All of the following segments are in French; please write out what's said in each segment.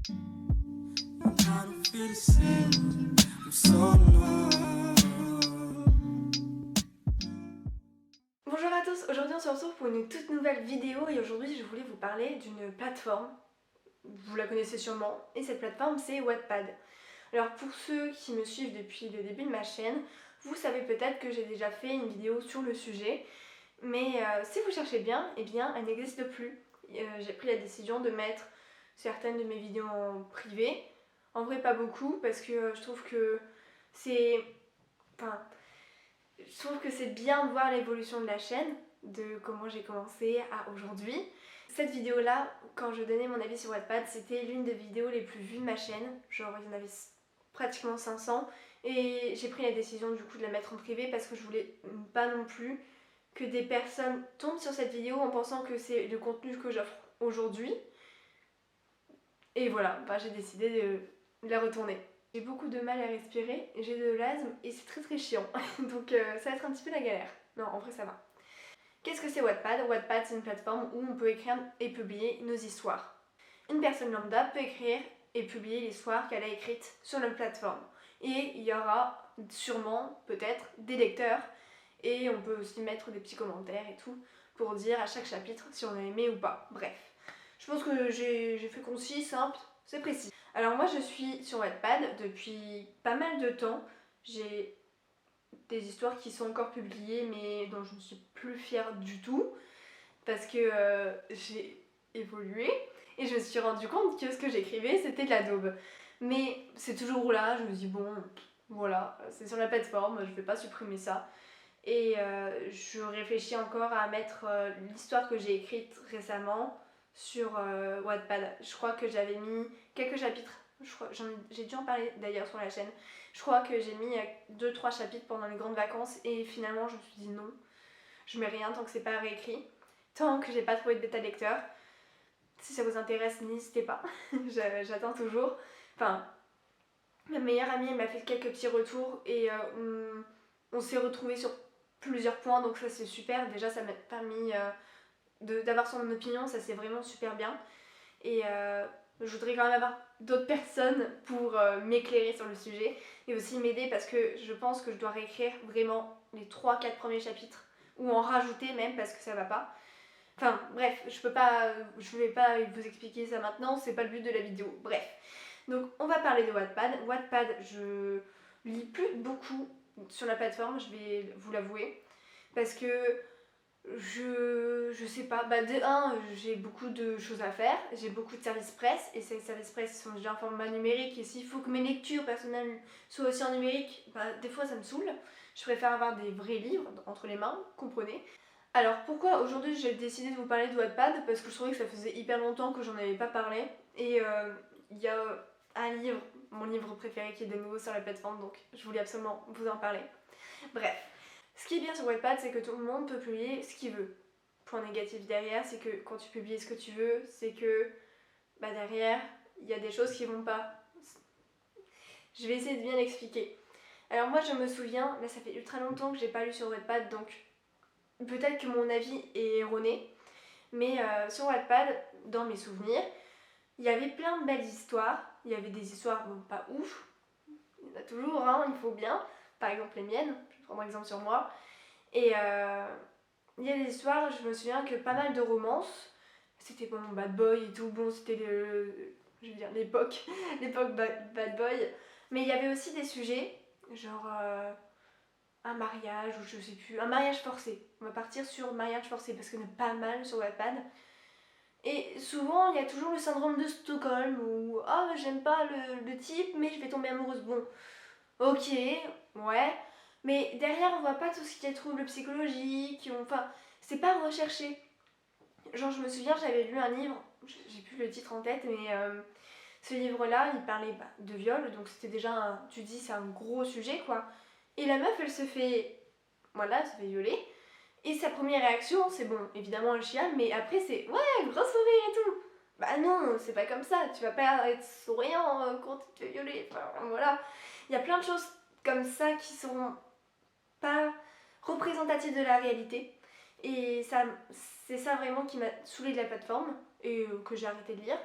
Bonjour à tous, aujourd'hui on se retrouve pour une toute nouvelle vidéo et aujourd'hui je voulais vous parler d'une plateforme, vous la connaissez sûrement, et cette plateforme c'est Wattpad. Alors pour ceux qui me suivent depuis le début de ma chaîne, vous savez peut-être que j'ai déjà fait une vidéo sur le sujet, mais si vous cherchez bien, eh bien elle n'existe plus. J'ai pris la décision de mettre certaines de mes vidéos en privé, en vrai pas beaucoup parce que je trouve que c'est... Enfin, je trouve que c'est bien de voir l'évolution de la chaîne, de comment j'ai commencé à aujourd'hui. Cette vidéo là, quand je donnais mon avis sur Wattpad, c'était l'une des vidéos les plus vues de ma chaîne, genre il y en avait pratiquement 500 et j'ai pris la décision du coup de la mettre en privé parce que je voulais pas non plus que des personnes tombent sur cette vidéo en pensant que c'est le contenu que j'offre aujourd'hui. Et voilà, j'ai décidé de la retourner. J'ai beaucoup de mal à respirer, j'ai de l'asthme et c'est très chiant, donc ça va être un petit peu la galère. Non, en vrai ça va. Qu'est-ce que c'est Wattpad? Wattpad c'est une plateforme où on peut écrire et publier nos histoires. Une personne lambda peut écrire et publier l'histoire qu'elle a écrite sur notre plateforme. Et il y aura sûrement, peut-être, des lecteurs et on peut aussi mettre des petits commentaires et tout pour dire à chaque chapitre si on a aimé ou pas. Bref, je pense que j'ai fait concis, simple, c'est précis. Alors moi je suis sur Wattpad depuis pas mal de temps. J'ai des histoires qui sont encore publiées mais dont je ne suis plus fière du tout parce que j'ai évolué et je me suis rendu compte que ce que j'écrivais c'était de la daube. Mais c'est toujours là, je me dis bon voilà, c'est sur la plateforme, je vais pas supprimer ça. Et je réfléchis encore à mettre l'histoire que j'ai écrite récemment sur Wattpad. Je crois que j'avais mis quelques chapitres. J'ai dû en parler d'ailleurs sur la chaîne. Je crois que j'ai mis 2-3 chapitres pendant les grandes vacances et finalement je me suis dit non, je mets rien tant que c'est pas réécrit, tant que j'ai pas trouvé de bêta lecteur. Si ça vous intéresse, n'hésitez pas, j'attends toujours. Enfin, ma meilleure amie m'a fait quelques petits retours et on s'est retrouvés sur plusieurs points, donc ça c'est super. Déjà ça m'a permis d'avoir son opinion, ça c'est vraiment super bien. Et je voudrais quand même avoir d'autres personnes pour m'éclairer sur le sujet et aussi m'aider parce que je pense que je dois réécrire vraiment les 3-4 premiers chapitres ou en rajouter même parce que ça va pas. Enfin bref, je vais pas vous expliquer ça maintenant, c'est pas le but de la vidéo. Bref, donc on va parler de Wattpad. Wattpad, je lis plus beaucoup sur la plateforme, je vais vous l'avouer, parce que je sais pas, de un, j'ai beaucoup de choses à faire, j'ai beaucoup de services presse, et ces services presse sont déjà en format numérique, et s'il faut que mes lectures personnelles soient aussi en numérique, des fois ça me saoule. Je préfère avoir des vrais livres entre les mains, comprenez. Alors pourquoi aujourd'hui j'ai décidé de vous parler de Wattpad? Parce que je trouvais que ça faisait hyper longtemps que j'en avais pas parlé, et il y a un livre, mon livre préféré qui est de nouveau sur la plateforme, donc je voulais absolument vous en parler. Bref. Ce qui est bien sur Wattpad, c'est que tout le monde peut publier ce qu'il veut. Point négatif derrière, c'est que quand tu publies ce que tu veux, c'est que derrière, il y a des choses qui vont pas. Je vais essayer de bien l'expliquer. Alors moi je me souviens, là ça fait ultra longtemps que j'ai pas lu sur Wattpad, donc peut-être que mon avis est erroné, mais sur Wattpad, dans mes souvenirs, il y avait plein de belles histoires. Il y avait des histoires pas ouf, il y en a toujours, hein, il faut bien. Par exemple les miennes, je vais prendre un exemple sur moi. Et il y a des histoires, je me souviens que pas mal de romances, c'était bon, bad boy et tout, bon c'était je veux dire l'époque, l'époque bad boy, mais il y avait aussi des sujets, genre un mariage ou je sais plus, un mariage forcé. On va partir sur mariage forcé parce qu'il y en a pas mal sur Wattpad. Et souvent, il y a toujours le syndrome de Stockholm où ah j'aime pas le type mais je vais tomber amoureuse. Bon, ok, ouais, mais derrière on voit pas tout ce qui est trouble psychologique, enfin c'est pas recherché. Genre je me souviens j'avais lu un livre, j'ai plus le titre en tête, mais ce livre-là il parlait de viol, donc c'était déjà tu dis c'est un gros sujet quoi. Et la meuf elle se fait, voilà, elle se fait violer. Et sa première réaction, c'est bon, évidemment elle chiale, mais après c'est ouais, gros sourire et tout. Bah non, c'est pas comme ça, tu vas pas être souriant quand tu te fais violer. Enfin voilà. Il y a plein de choses comme ça qui sont pas représentatives de la réalité. Et ça, c'est ça vraiment qui m'a saoulée de la plateforme et que j'ai arrêté de lire.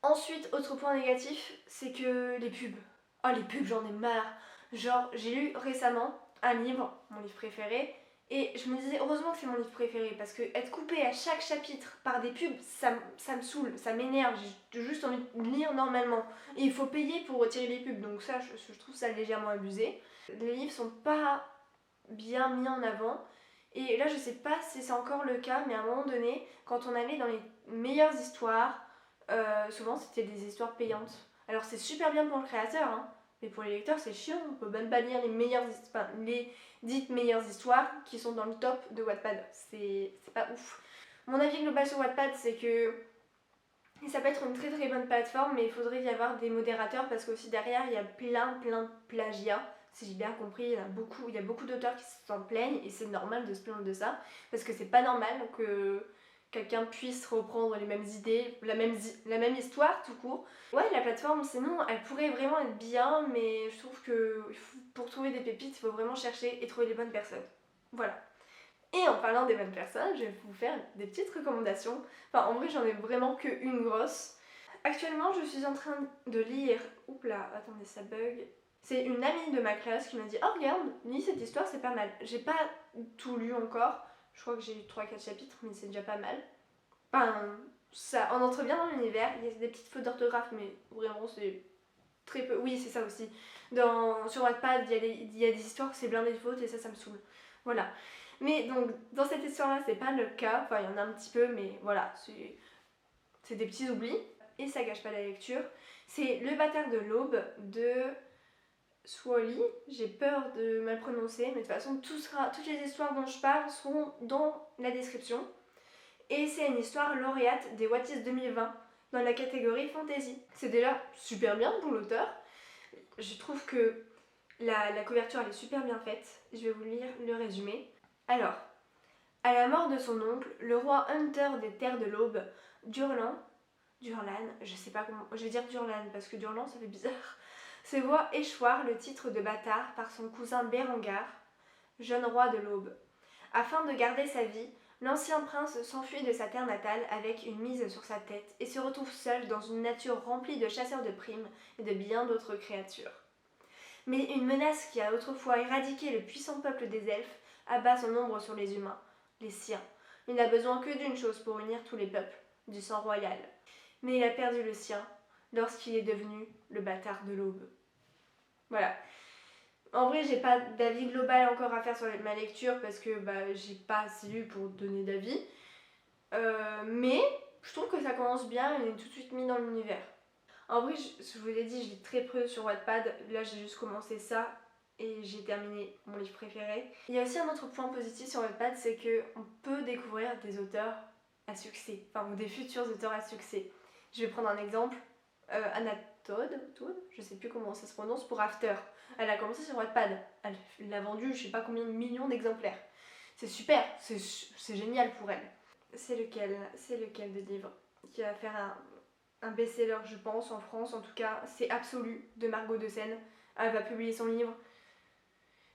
Ensuite, autre point négatif, c'est que les pubs. Oh, les pubs, j'en ai marre. Genre, j'ai lu récemment un livre, mon livre préféré, et je me disais, heureusement que c'est mon livre préféré, parce que être coupé à chaque chapitre par des pubs, ça me saoule, ça m'énerve, j'ai juste envie de lire normalement. Et il faut payer pour retirer les pubs, donc ça, je trouve ça légèrement abusé. Les livres sont pas bien mis en avant, et là, je sais pas si c'est encore le cas, mais à un moment donné, quand on allait dans les meilleures histoires, souvent c'était des histoires payantes. Alors c'est super bien pour le créateur, hein, mais pour les lecteurs c'est chiant, on peut même pas lire les dites meilleures histoires qui sont dans le top de Wattpad. C'est pas ouf. Mon avis global sur Wattpad, c'est que ça peut être une très très bonne plateforme, mais il faudrait y avoir des modérateurs parce qu'aussi derrière il y a plein de plagiat. Si j'ai bien compris, il y a beaucoup d'auteurs qui s'en plaignent et c'est normal de se plaindre de ça parce que c'est pas normal que quelqu'un puisse reprendre les mêmes idées, la même histoire tout court. Ouais, la plateforme, sinon, elle pourrait vraiment être bien, mais je trouve que pour trouver des pépites, il faut vraiment chercher et trouver les bonnes personnes. Voilà. Et en parlant des bonnes personnes, je vais vous faire des petites recommandations. Enfin, en vrai, j'en ai vraiment que une grosse. Actuellement, je suis en train de lire. Oups là, attendez, ça bug. C'est une amie de ma classe qui m'a dit: oh, regarde, lis cette histoire, c'est pas mal. J'ai pas tout lu encore. Je crois que j'ai lu 3-4 chapitres, mais c'est déjà pas mal. Enfin, ça, on entre bien dans l'univers. Il y a des petites fautes d'orthographe, mais vraiment, c'est très peu. Oui, c'est ça aussi. Sur Wattpad, il y a des histoires que c'est blindé de fautes et ça me saoule. Voilà. Mais donc, dans cette histoire-là, c'est pas le cas. Enfin, il y en a un petit peu, mais voilà, c'est des petits oublis. Et ça gâche pas la lecture. C'est Le bâtard de l'aube de Swally. J'ai peur de mal prononcer, mais de toute façon, toutes les histoires dont je parle seront dans la description. Et c'est une histoire lauréate des Wattis 2020 dans la catégorie fantasy. C'est déjà super bien pour l'auteur. Je trouve que la couverture elle est super bien faite. Je vais vous lire le résumé. Alors, à la mort de son oncle, le roi Hunter des terres de l'aube, Durlan, je sais pas comment, je vais dire Durlan parce que Durlan ça fait bizarre, se voit échoir le titre de bâtard par son cousin Berengar, jeune roi de l'aube. Afin de garder sa vie, l'ancien prince s'enfuit de sa terre natale avec une mise sur sa tête et se retrouve seul dans une nature remplie de chasseurs de primes et de bien d'autres créatures. Mais une menace qui a autrefois éradiqué le puissant peuple des elfes abat son ombre sur les humains, les siens. Il n'a besoin que d'une chose pour unir tous les peuples, du sang royal. Mais il a perdu le sien lorsqu'il est devenu le bâtard de l'aube. Voilà. En vrai, j'ai pas d'avis global encore à faire sur ma lecture parce que j'ai pas assez lu pour donner d'avis. Mais je trouve que ça commence bien et est tout de suite mis dans l'univers. En vrai, je vous l'ai dit, je lis très peu sur Wattpad. Là, j'ai juste commencé ça et j'ai terminé mon livre préféré. Il y a aussi un autre point positif sur Wattpad, c'est qu'on peut découvrir des auteurs à succès, enfin, ou des futurs auteurs à succès. Je vais prendre un exemple. Anna Todd, je sais plus comment ça se prononce, pour After. Elle a commencé sur Wattpad. Elle a vendu je sais pas combien de millions d'exemplaires. C'est super, c'est génial pour elle. C'est lequel de livre qui va faire un best-seller, je pense, en France en tout cas. C'est Absolu de Margot de Seine. Elle va publier son livre.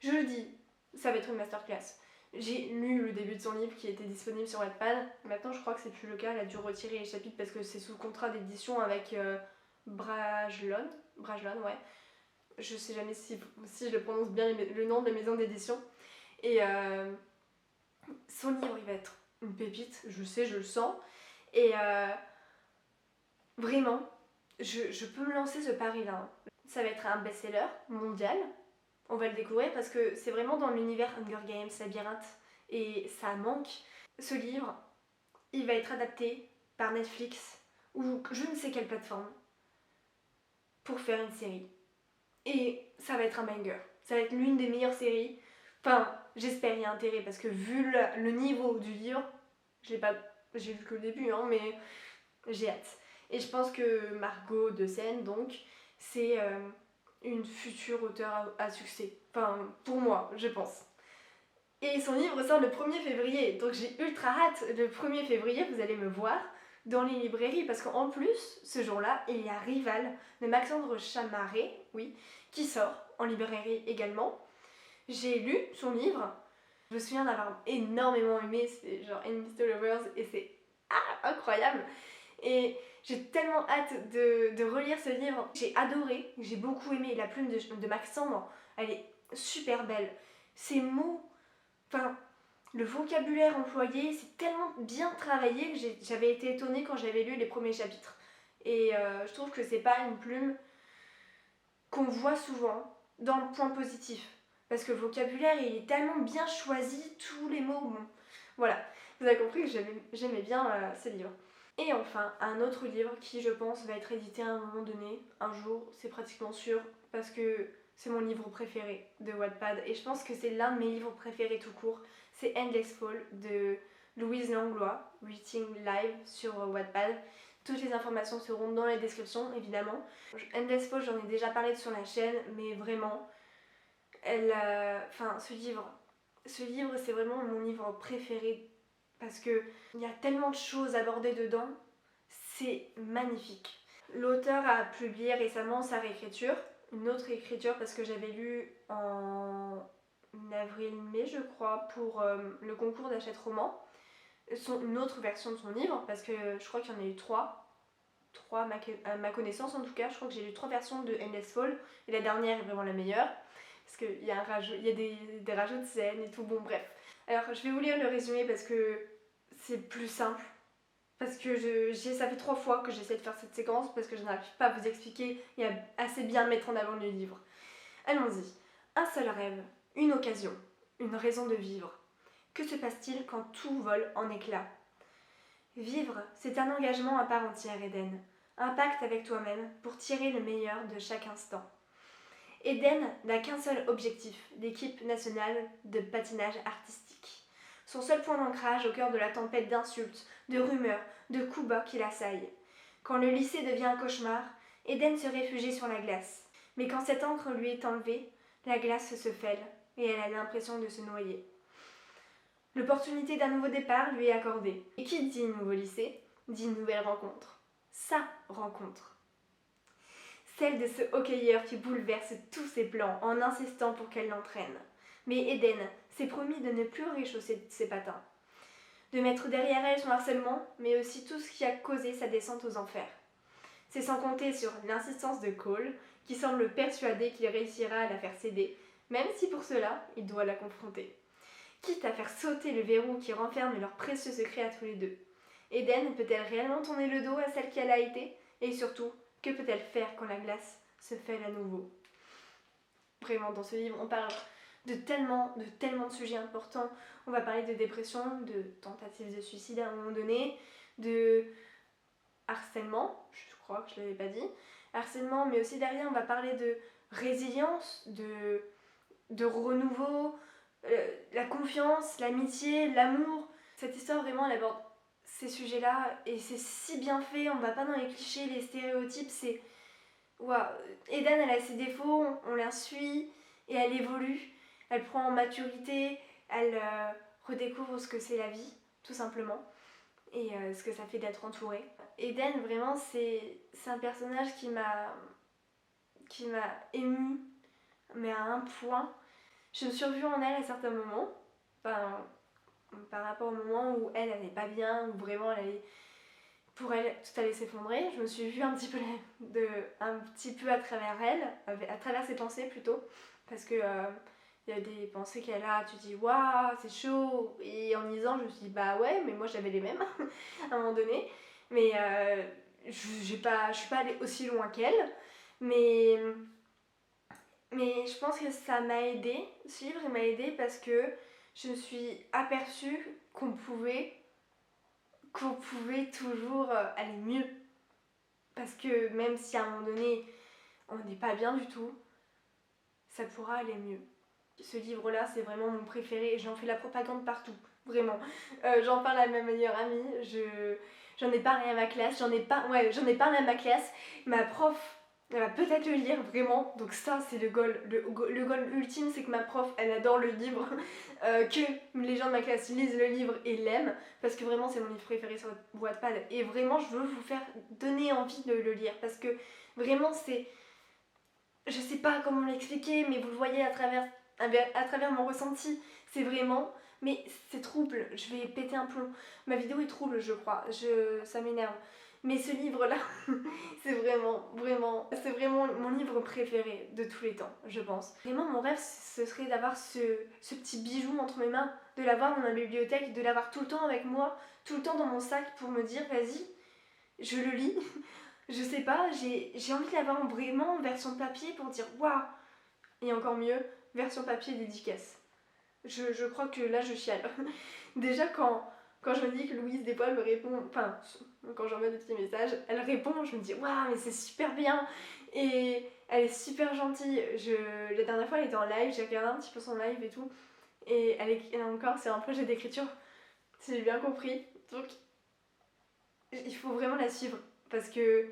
Je le dis, ça va être une masterclass. J'ai lu le début de son livre qui était disponible sur Wattpad. Maintenant, je crois que c'est plus le cas. Elle a dû retirer les chapitres parce que c'est sous contrat d'édition avec Brajlon, ouais. Je sais jamais si je le prononce bien le nom de la maison d'édition. Et son livre, il va être une pépite, je sais, je le sens. Et vraiment, je peux me lancer ce pari-là. Hein. Ça va être un best-seller mondial. On va le découvrir parce que c'est vraiment dans l'univers Hunger Games, Labyrinthe. Et ça manque. Ce livre, il va être adapté par Netflix ou je ne sais quelle plateforme pour faire une série. Et ça va être un banger. Ça va être l'une des meilleures séries. Enfin, j'espère, il y a intérêt parce que vu le niveau du livre, j'ai vu que le début, hein, mais j'ai hâte. Et je pense que Margot de Seine, donc, c'est une future auteure à succès. Enfin, pour moi, je pense. Et son livre sort le 1er février, donc j'ai ultra hâte. Le 1er février, vous allez me voir dans les librairies, parce qu'en plus, ce jour-là, il y a Rival de Maxandre Chamaré, oui, qui sort en librairie également. J'ai lu son livre, je me souviens d'avoir énormément aimé, c'est genre Enemies to Lovers, et c'est incroyable. Et J'ai tellement hâte de relire ce livre. J'ai adoré, j'ai beaucoup aimé la plume de Maxandre. Elle est super belle. Ses mots, enfin, le vocabulaire employé, c'est tellement bien travaillé que j'avais été étonnée quand j'avais lu les premiers chapitres. Et je trouve que c'est pas une plume qu'on voit souvent dans le point positif. Parce que le vocabulaire, il est tellement bien choisi, tous les mots, bon. Voilà, vous avez compris que j'aimais bien ce livre. Et enfin, un autre livre qui, je pense, va être édité à un moment donné, un jour, c'est pratiquement sûr, parce que c'est mon livre préféré de Wattpad, et je pense que c'est l'un de mes livres préférés tout court, c'est Endless Fall de Louise Langlois, Reading Live sur Wattpad. Toutes les informations seront dans la description, évidemment. Endless Fall, j'en ai déjà parlé sur la chaîne, mais vraiment, ce livre, c'est vraiment mon livre préféré parce que il y a tellement de choses abordées dedans, c'est magnifique. L'auteur a publié récemment sa réécriture, une autre écriture parce que j'avais lu en avril-mai je crois pour le concours d'Achète Roman, une autre version de son livre parce que je crois qu'il y en a eu trois à ma connaissance en tout cas, je crois que j'ai lu 3 versions de Endless Fall et la dernière est vraiment la meilleure parce qu'il y a des rajouts de scènes et tout, bon bref. Alors je vais vous lire le résumé parce que c'est plus simple. Parce que ça fait 3 fois que j'essaie de faire cette séquence parce que je n'arrive pas à vous expliquer et à assez bien mettre en avant le livre. Allons-y. Un seul rêve, une occasion, une raison de vivre. Que se passe-t-il quand tout vole en éclats? Vivre, c'est un engagement à part entière, Eden. Un pacte avec toi-même pour tirer le meilleur de chaque instant. Eden n'a qu'un seul objectif, l'équipe nationale de patinage artistique. Son seul point d'ancrage au cœur de la tempête d'insultes, de rumeurs, de coups bas qui l'assaillent. Quand le lycée devient un cauchemar, Eden se réfugie sur la glace. Mais quand cette encre lui est enlevée, la glace se fêle et elle a l'impression de se noyer. L'opportunité d'un nouveau départ lui est accordée. Et qui dit nouveau lycée, dit nouvelle rencontre. Sa rencontre. Celle de ce hockeyeur qui bouleverse tous ses plans en insistant pour qu'elle l'entraîne. Mais Eden s'est promis de ne plus réchausser ses patins. De mettre derrière elle son harcèlement, mais aussi tout ce qui a causé sa descente aux enfers. C'est sans compter sur l'insistance de Cole, qui semble persuadé qu'il réussira à la faire céder, même si pour cela, il doit la confronter. Quitte à faire sauter le verrou qui renferme leur précieux secret à tous les deux. Eden peut-elle réellement tourner le dos à celle qu'elle a été? Et surtout, que peut-elle faire quand la glace se fêle à nouveau? Vraiment, dans ce livre, on parle de tellement de sujets importants. On va parler de dépression, de tentative de suicide à un moment donné, de harcèlement, je crois que je ne l'avais pas dit, harcèlement, mais aussi derrière, on va parler de résilience, de renouveau, la confiance, l'amitié, l'amour. Cette histoire, vraiment, elle aborde ces sujets-là et c'est si bien fait, on va pas dans les clichés, les stéréotypes, c'est... Waouh, Eden, elle a ses défauts, on la suit et elle évolue, elle prend en maturité, elle redécouvre ce que c'est la vie, tout simplement, et ce que ça fait d'être entourée. Eden, vraiment, c'est un personnage qui m'a émue, mais à un point. Je me suis revue en elle à certains moments, enfin, par rapport au moment où elle n'est pas bien, où vraiment pour elle tout allait s'effondrer. Je me suis vue un petit peu à travers elle, à travers ses pensées plutôt, parce que y a des pensées qu'elle a, tu dis waouh c'est chaud, et en lisant je me suis dit bah ouais mais moi j'avais les mêmes à un moment donné, mais je suis pas allée aussi loin qu'elle, mais je pense que ça m'a aidée, ce livre il m'a aidée parce que je me suis aperçue qu'on pouvait toujours aller mieux. Parce que même si à un moment donné on n'est pas bien du tout, ça pourra aller mieux. Ce livre-là, c'est vraiment mon préféré et j'en fais la propagande partout, vraiment. J'en parle à ma meilleure amie, j'en ai parlé à ma classe, j'en ai parlé à ma classe. Ma prof, elle va peut-être le lire, vraiment. Donc ça, c'est le goal. Le goal ultime, c'est que ma prof, elle adore le livre, que les gens de ma classe lisent le livre et l'aiment, parce que vraiment, c'est mon livre préféré sur Wattpad. Et vraiment, je veux vous faire donner envie de le lire, parce que vraiment, c'est... Je sais pas comment l'expliquer, mais vous le voyez à travers mon ressenti. C'est vraiment... Mais c'est trouble, je vais péter un plomb. Ma vidéo est trouble, je crois, ça m'énerve. Mais ce livre-là, c'est vraiment mon livre préféré de tous les temps, je pense. Vraiment, mon rêve, ce serait d'avoir ce petit bijou entre mes mains, de l'avoir dans ma bibliothèque, de l'avoir tout le temps avec moi, tout le temps dans mon sac pour me dire, vas-y, je le lis. Je sais pas, j'ai envie de l'avoir vraiment en version papier pour dire, waouh. Et encore mieux, version papier dédicace. Je crois que là, je chiale. Déjà, quand je me dis que Louise des fois elle me répond, enfin quand j'envoie des petits messages, elle répond, je me dis waouh mais c'est super bien et elle est super gentille. La dernière fois elle était en live, j'ai regardé un petit peu son live et tout et elle a encore c'est un projet d'écriture, si j'ai bien compris. Donc il faut vraiment la suivre parce que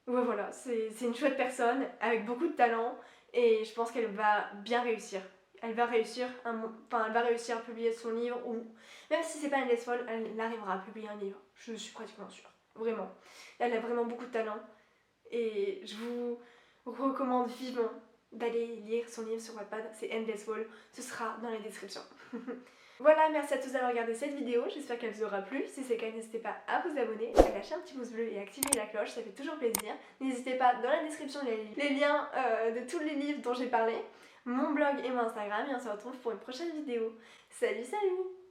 ouais voilà, c'est une chouette personne avec beaucoup de talent et je pense qu'elle va bien réussir. Elle va réussir à publier son livre ou même si c'est pas une laisse folle, elle arrivera à publier un livre. Je suis pratiquement sûre. Vraiment. Elle a vraiment beaucoup de talent et je vous recommande vivement d'aller lire son livre sur Wattpad. C'est Endless Fall. Ce sera dans la description. Voilà, merci à tous d'avoir regardé cette vidéo, j'espère qu'elle vous aura plu. Si c'est le cas, n'hésitez pas à vous abonner, à lâcher un petit pouce bleu et à activer la cloche, ça fait toujours plaisir. N'hésitez pas dans la description les liens de tous les livres dont j'ai parlé, mon blog et mon Instagram, et on se retrouve pour une prochaine vidéo. Salut, salut!